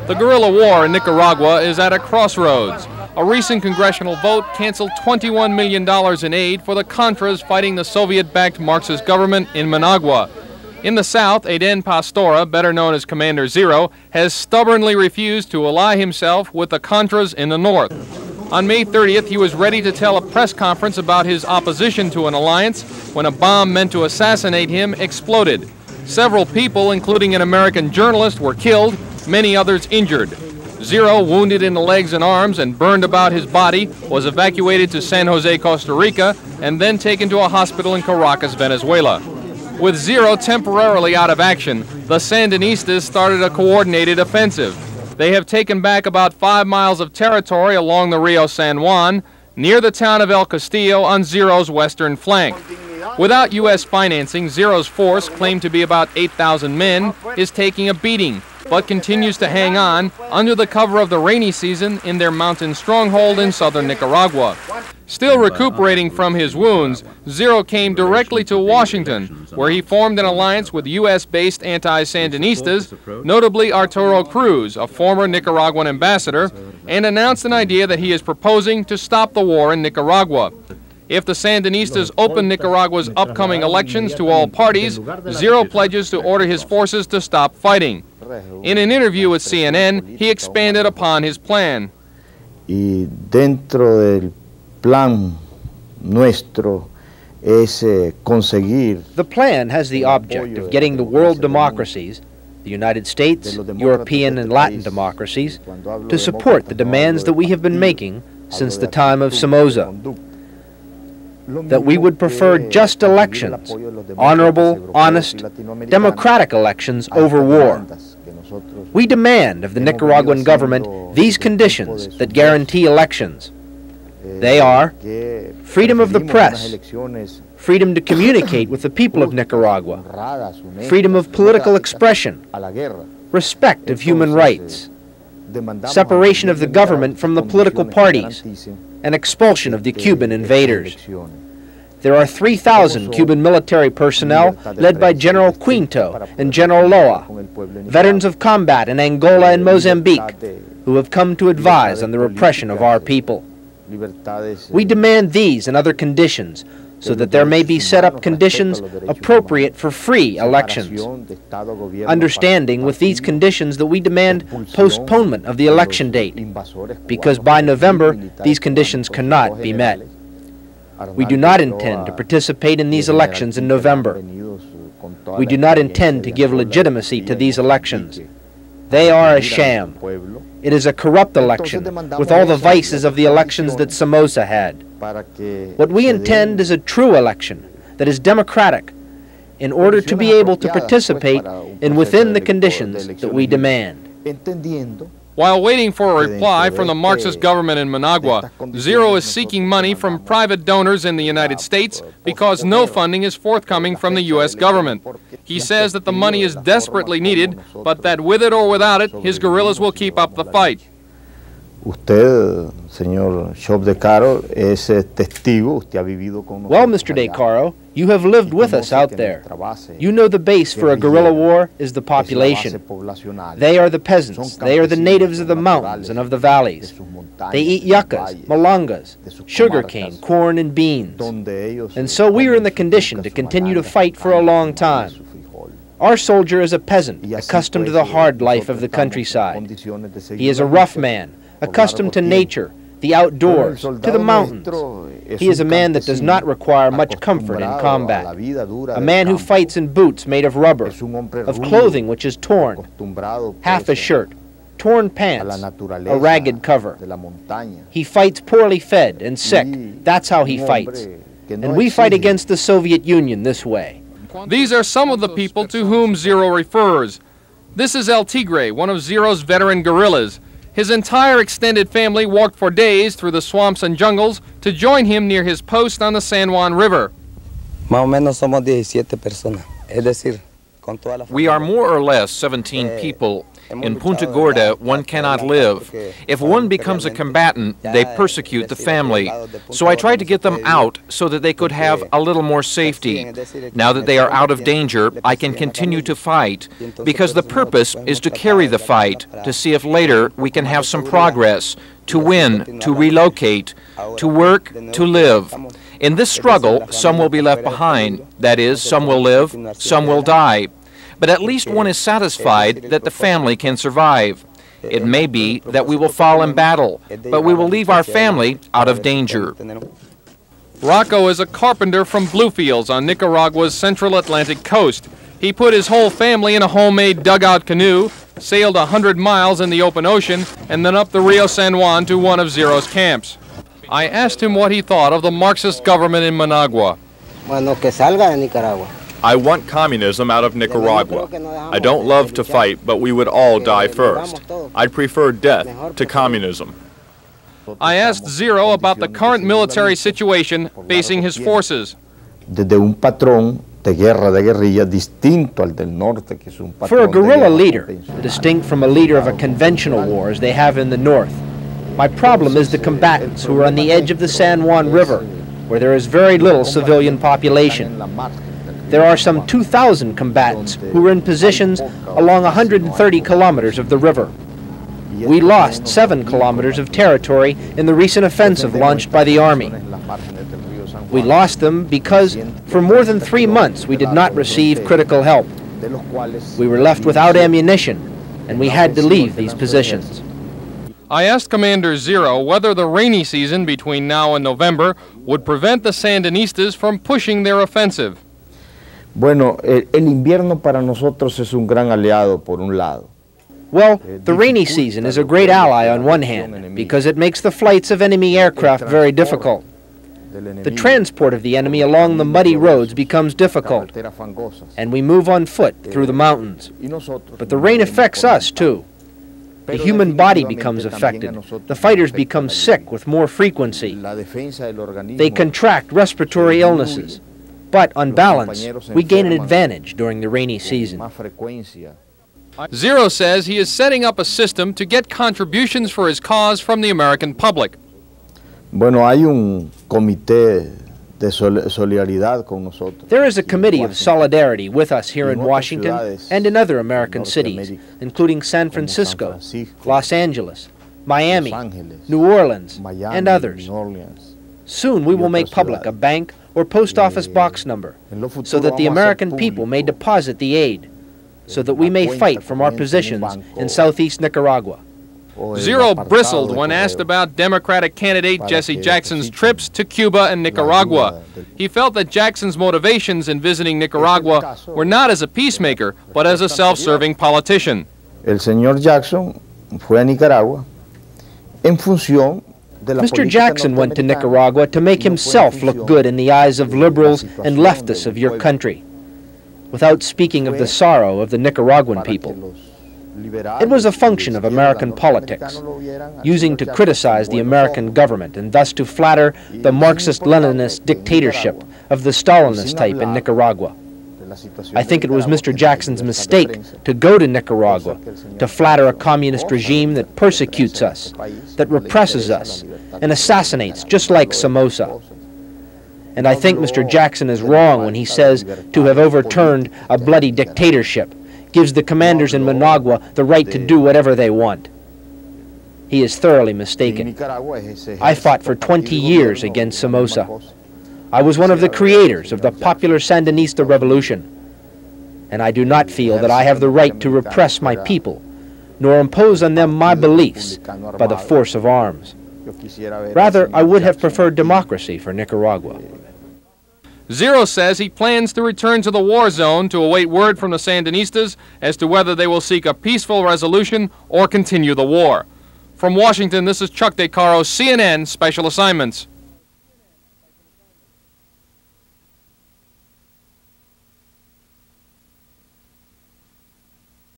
The guerrilla war in Nicaragua is at a crossroads. A recent congressional vote canceled $21 million in aid for the Contras fighting the Soviet-backed Marxist government in Managua. In the south, Aden Pastora, better known as Commander Cero, has stubbornly refused to ally himself with the Contras in the north. On May 30th, he was ready to tell a press conference about his opposition to an alliance when a bomb meant to assassinate him exploded. Several people, including an American journalist, were killed, many others injured. Cero, wounded in the legs and arms and burned about his body, was evacuated to San Jose, Costa Rica, and then taken to a hospital in Caracas, Venezuela. With Cero temporarily out of action, the Sandinistas started a coordinated offensive. They have taken back about 5 miles of territory along the Rio San Juan, near the town of El Castillo on Cero's western flank. Without U.S. financing, Cero's force, claimed to be about 8,000 men, is taking a beating, but continues to hang on under the cover of the rainy season in their mountain stronghold in southern Nicaragua. Still recuperating from his wounds, Cero came directly to Washington, where he formed an alliance with U.S.-based anti-Sandinistas, notably Arturo Cruz, a former Nicaraguan ambassador, and announced an idea that he is proposing to stop the war in Nicaragua. If the Sandinistas open Nicaragua's upcoming elections to all parties, Cero pledges to order his forces to stop fighting. In an interview with CNN, he expanded upon his plan. Y dentro del plan nuestro es conseguir. The plan has the object of getting the world democracies, the United States, European and Latin democracies, to support the demands that we have been making since the time of Somoza. That we would prefer just elections, honorable, honest, democratic elections over war. We demand of the Nicaraguan government these conditions that guarantee elections. They are freedom of the press, freedom to communicate with the people of Nicaragua, freedom of political expression, respect of human rights, separation of the government from the political parties, and expulsion of the Cuban invaders. There are 3,000 Cuban military personnel led by General Quinto and General Loa, veterans of combat in Angola and Mozambique, who have come to advise on the repression of our people. We demand these and other conditions so that there may be set up conditions appropriate for free elections, understanding with these conditions that we demand postponement of the election date, because by November these conditions cannot be met. We do not intend to participate in these elections in November. We do not intend to give legitimacy to these elections. They are a sham. It is a corrupt election with all the vices of the elections that Somoza had. What we intend is a true election that is democratic in order to be able to participate in within the conditions that we demand. While waiting for a reply from the Marxist government in Managua, Cero is seeking money from private donors in the United States because no funding is forthcoming from the U.S. government. He says that the money is desperately needed, but that with it or without it, his guerrillas will keep up the fight. Usted, señor Shop de Caro, es testigo. Usted ha vivido con nosotros. Well, Mr. De Caro, you have lived with us out there. You know the base for a guerrilla war is the population. They are the peasants. They are the natives of the mountains and of the valleys. They eat yuccas, malangas, sugarcane, corn, and beans. And so we are in the condition to continue to fight for a long time. Our soldier is a peasant, accustomed to the hard life of the countryside. He is a rough man, accustomed to nature, the outdoors, to the mountains. He is a man that does not require much comfort in combat, a man who fights in boots made of rubber, of clothing which is torn, half a shirt, torn pants, a ragged cover. He fights poorly fed and sick. That's how he fights. And we fight against the Soviet Union this way. These are some of the people to whom Cero refers. This is El Tigre, one of Cero's veteran guerrillas. His entire extended family walked for days through the swamps and jungles to join him near his post on the San Juan River. Más o menos somos 17 personas, es decir, We are more or less 17 people. In Punta Gorda, one cannot live. If one becomes a combatant, they persecute the family. So I tried to get them out so that they could have a little more safety. Now that they are out of danger, I can continue to fight, because the purpose is to carry the fight, to see if later we can have some progress, to win, to relocate, to work, to live. In this struggle, some will be left behind. That is, some will live, some will die. But at least one is satisfied that the family can survive. It may be that we will fall in battle, but we will leave our family out of danger. Rocco is a carpenter from Bluefields on Nicaragua's central Atlantic coast. He put his whole family in a homemade dugout canoe, sailed 100 miles in the open ocean, and then up the Rio San Juan to one of Zero's camps. I asked him what he thought of the Marxist government in Managua. Bueno, que salga de Nicaragua. I want communism out of Nicaragua. I don't love to fight, but we would all die first. I'd prefer death to communism. I asked Zero about the current military situation facing his forces. Desde un patrón de guerra, de guerrilla, distinto al del norte, que es un patrón. For a guerrilla leader, distinct from a leader of a conventional war as they have in the north, my problem is the combatants who are on the edge of the San Juan River, where there is very little civilian population. There are some 2,000 combatants who are in positions along 130 kilometers of the river. We lost 7 kilometers of territory in the recent offensive launched by the Army. We lost them because for more than 3 months we did not receive critical help. We were left without ammunition, and we had to leave these positions. I asked Commander Zero whether the rainy season between now and November would prevent the Sandinistas from pushing their offensive. Bueno, el invierno para nosotros es un gran aliado por un lado. Well, the rainy season is a great ally on one hand, because it makes the flights of enemy aircraft very difficult. The transport of the enemy along the muddy roads becomes difficult, and we move on foot through the mountains. But the rain affects us, too. The human body becomes affected. The fighters become sick with more frequency. They contract respiratory illnesses. But on balance, we gain an advantage during the rainy season. Zero says he is setting up a system to get contributions for his cause from the American public. Bueno, hay un comité de solidaridad con nosotros. There is a committee of solidarity with us here in Washington and in other American cities, including San Francisco, Los Angeles, Miami, New Orleans, and others. Soon we will make public a bank or post office box number so that the American people may deposit the aid, so that we may fight from our positions in southeast Nicaragua. Zero bristled when asked about Democratic candidate Jesse Jackson's trips to Cuba and Nicaragua. He felt that Jackson's motivations in visiting Nicaragua were not as a peacemaker, but as a self-serving politician. El señor Jackson fue a Nicaragua en función. Mr. Jackson went to Nicaragua to make himself look good in the eyes of liberals and leftists of your country, without speaking of the sorrow of the Nicaraguan people. It was a function of American politics, using to criticize the American government and thus to flatter the Marxist-Leninist dictatorship of the Stalinist type in Nicaragua. I think it was Mr. Jackson's mistake to go to Nicaragua to flatter a communist regime that persecutes us, that represses us, and assassinates just like Somoza. And I think Mr. Jackson is wrong when he says to have overturned a bloody dictatorship gives the commanders in Managua the right to do whatever they want. He is thoroughly mistaken. I fought for 20 years against Somoza. I was one of the creators of the popular Sandinista revolution, and I do not feel that I have the right to repress my people, nor impose on them my beliefs by the force of arms. Rather, I would have preferred democracy for Nicaragua. Zero says he plans to return to the war zone to await word from the Sandinistas as to whether they will seek a peaceful resolution or continue the war. From Washington, this is Chuck de Caro, CNN Special Assignments.